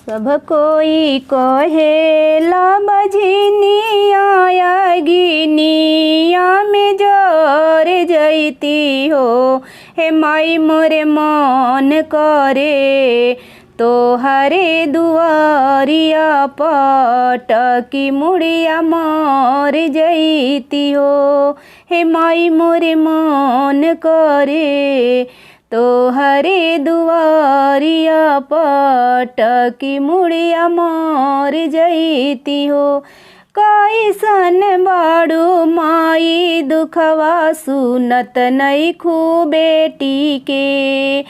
सब कोई कहेला बझनिया गिनिया में जर जैती हो। हे माई मोरे मन करे तोहरे दुआरिया पटकी मुड़िया मर जैती हो। हे माई मोरे मन करे तोहरे दुआरिया पटकी मुड़िया मर जैती हो। कैसन बाड़ू माई दुखवा सुनत नइखू बेटी के।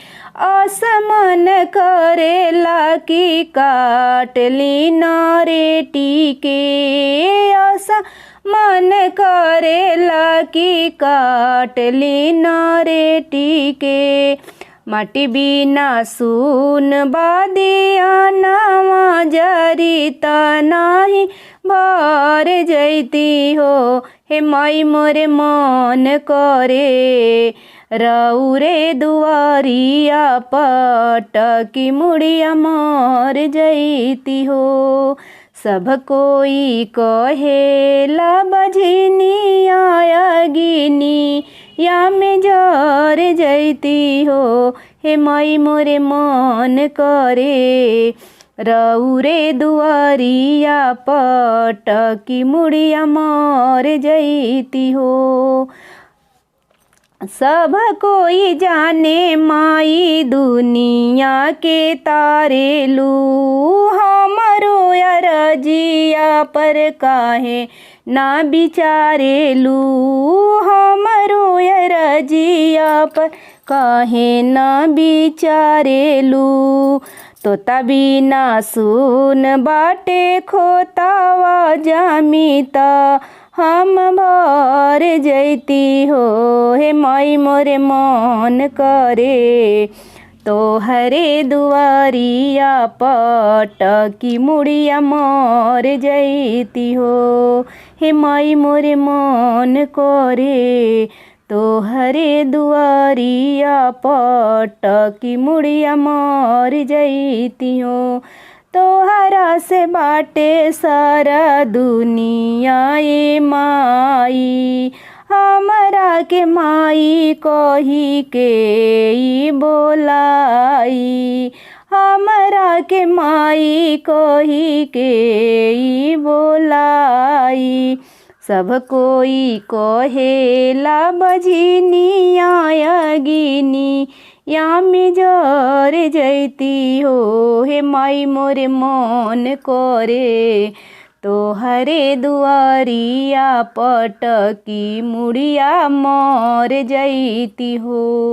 असमन करेला की काटली नारेटी के। मन करेला की काटली नारेटी के। माटी बिना सुन बादिया नवा जरी नाही भर जैती हो। हे माई मोरे मन करे रौरे दुआरिया पटकी मुड़िया मर जैती हो। सब कोई कहेला बझनिया गिनिया में जर जैती हो। हे माई मोरे मन करे रौरे दुआरिया पटकी मुड़िया मर जैती हो। सब कोई जाने माई दुनिया के तारेलू। हमरो अरजिया पर काहे ना बिचारेलू। हमरो अरजिया पर काहे ना बिचारेलू। तोता बिना सुन बाटे खोतावा जामिता हम भर जैती हो। हे माई मोरे मन करे तोहरे दुआरिया पटकी मुड़िया मर जैती हो। हे माई मोरे मन करे तोहरे दुआरिया पटकी मुड़िया मर जैती हो। तोहरा से बाटे सारा दुनिया ए माई। हमरा के माई कही के ई बोलाई। हमरा के माई कही के ई बोलाई। सब कोई कहेला बझनिया गिनिया में जर जैती हो। हे माई मोरे मन करे तोहरे दुआरिया पटकी मुड़िया मर जैती हो।